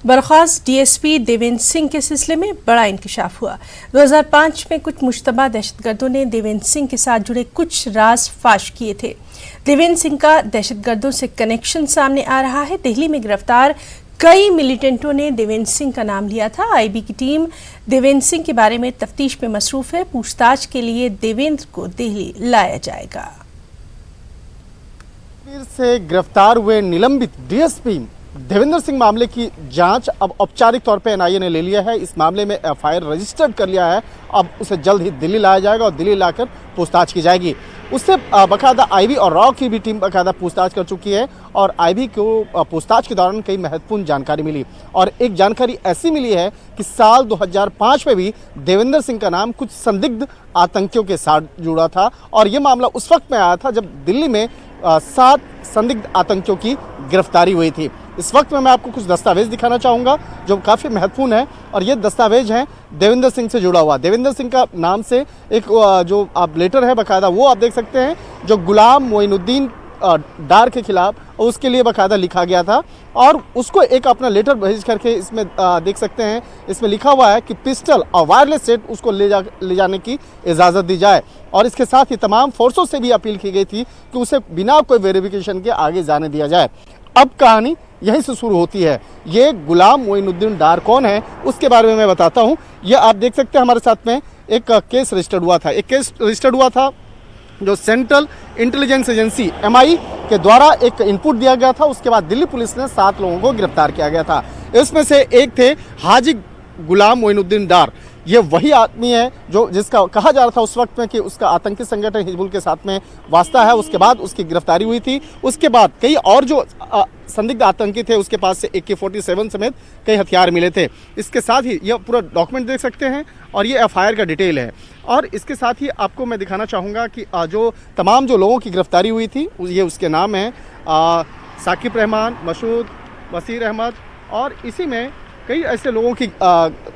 बर्खास्त डीएसपी देवेंद्र सिंह के सिलसिले में बड़ा इंकशाफ हुआ। 2005 में कुछ मुश्तबा दहशतगर्दों ने देवेंद्र सिंह के साथ जुड़े कुछ राज फाश किए थे। देवेंद्र सिंह का दहशतगर्दों से कनेक्शन सामने आ रहा है। दिल्ली में गिरफ्तार कई मिलिटेंटों ने देवेंद्र सिंह का नाम लिया था। आईबी की टीम देवेंद्र सिंह के बारे में तफ्तीश में मसरूफ है। पूछताछ के लिए देवेंद्र को दिल्ली लाया जाएगा। से गिरफ्तार हुए निलंबित डीएसपी देवेंद्र सिंह मामले की जांच अब औपचारिक तौर पे एनआईए ने ले लिया है। इस मामले में एफआईआर रजिस्टर्ड कर लिया है। अब उसे जल्द ही दिल्ली लाया जाएगा और दिल्ली लाकर पूछताछ की जाएगी। उससे बाकायदा आईबी और रॉ की भी टीम बाकायदा पूछताछ कर चुकी है और आईबी को पूछताछ के दौरान कई महत्वपूर्ण जानकारी मिली और एक जानकारी ऐसी मिली है कि साल 2005 में भी देवेंद्र सिंह का नाम कुछ संदिग्ध आतंकियों के साथ जुड़ा था और ये मामला उस वक्त में आया था जब दिल्ली में 7 संदिग्ध आतंकियों की गिरफ्तारी हुई थी। इस वक्त में मैं आपको कुछ दस्तावेज दिखाना चाहूँगा जो काफ़ी महत्वपूर्ण है और ये दस्तावेज हैं देवेंद्र सिंह से जुड़ा हुआ। देवेंद्र सिंह का नाम से एक जो आप लेटर है बाकायदा वो आप देख सकते हैं जो गुलाम मोइनुद्दीन डार के खिलाफ उसके लिए बाकायदा लिखा गया था और उसको एक अपना लेटर भेज करके इसमें देख सकते हैं इसमें लिखा हुआ है कि पिस्टल और वायरलेस सेट उसको ले जाने की इजाज़त दी जाए और इसके साथ ही तमाम फोर्सों से भी अपील की गई थी कि उसे बिना कोई वेरिफिकेशन के आगे जाने दिया जाए। अब कहानी यहीं से शुरू होती है। ये गुलाम मोइनुद्दीन डार कौन है उसके बारे में मैं बताता हूँ। ये आप देख सकते हैं हमारे साथ में एक केस रजिस्टर्ड हुआ था। एक केस रजिस्टर्ड हुआ था जो सेंट्रल इंटेलिजेंस एजेंसी MI के द्वारा एक इनपुट दिया गया था। उसके बाद दिल्ली पुलिस ने 7 लोगों को गिरफ्तार किया गया था। इसमें से एक थे हाजी गुलाम मोइनुद्दीन डार। ये वही आदमी है जो जिसका कहा जा रहा था उस वक्त में कि उसका आतंकी संगठन हिजबुल के साथ में वास्ता है। उसके बाद उसकी गिरफ्तारी हुई थी। उसके बाद कई और जो संदिग्ध आतंकी थे उसके पास से AK-47 समेत कई हथियार मिले थे। इसके साथ ही यह पूरा डॉक्यूमेंट देख सकते हैं और ये एफआईआर का डिटेल है। और इसके साथ ही आपको मैं दिखाना चाहूँगा कि जो तमाम जो लोगों की गिरफ्तारी हुई थी ये उसके नाम हैं साकिब रहमान, मसूद, बशीर अहमद और इसी में कई ऐसे लोगों की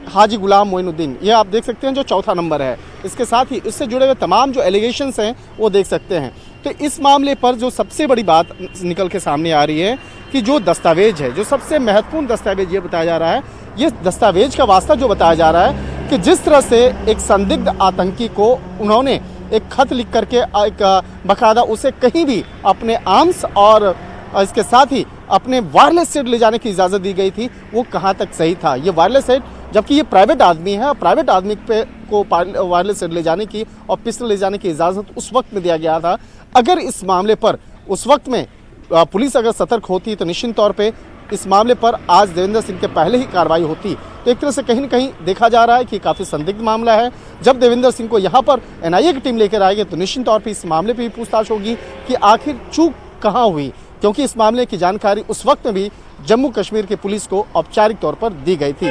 हाजी गुलाम मोइनुद्दीन ये आप देख सकते हैं जो चौथा नंबर है। इसके साथ ही इससे जुड़े हुए तमाम जो एलिगेशंस हैं वो देख सकते हैं। तो इस मामले पर जो सबसे बड़ी बात निकल के सामने आ रही है कि जो दस्तावेज है जो सबसे महत्वपूर्ण दस्तावेज ये बताया जा रहा है, ये दस्तावेज का वास्ता जो बताया जा रहा है कि जिस तरह से एक संदिग्ध आतंकी को उन्होंने एक खत लिख करके एक बाकायदा उसे कहीं भी अपने आर्म्स और इसके साथ ही अपने वायरलेस सेट ले जाने की इजाज़त दी गई थी, वो कहाँ तक सही था। ये वायरलेस सेट जबकि ये प्राइवेट आदमी है, प्राइवेट आदमी पे को वायरलेस सेट ले जाने की और पिस्टल ले जाने की इजाज़त उस वक्त में दिया गया था। अगर इस मामले पर उस वक्त में पुलिस अगर सतर्क होती तो निश्चित तौर पे इस मामले पर आज देवेंद्र सिंह के पहले ही कार्रवाई होती। तो एक तरह से कहीं न कहीं देखा जा रहा है कि काफ़ी संदिग्ध मामला है। जब देवेंद्र सिंह को यहाँ पर एनआईए की टीम लेकर आएगी तो निश्चित तौर पर इस मामले पर भी पूछताछ होगी कि आखिर चूक कहाँ हुई, क्योंकि इस मामले की जानकारी उस वक्त में भी जम्मू कश्मीर की पुलिस को औपचारिक तौर पर दी गई थी।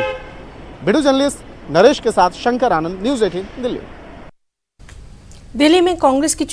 वीडियो जर्नलिस्ट नरेश के साथ शंकर आनंद, न्यूज़ 18 दिल्ली। दिल्ली में कांग्रेस की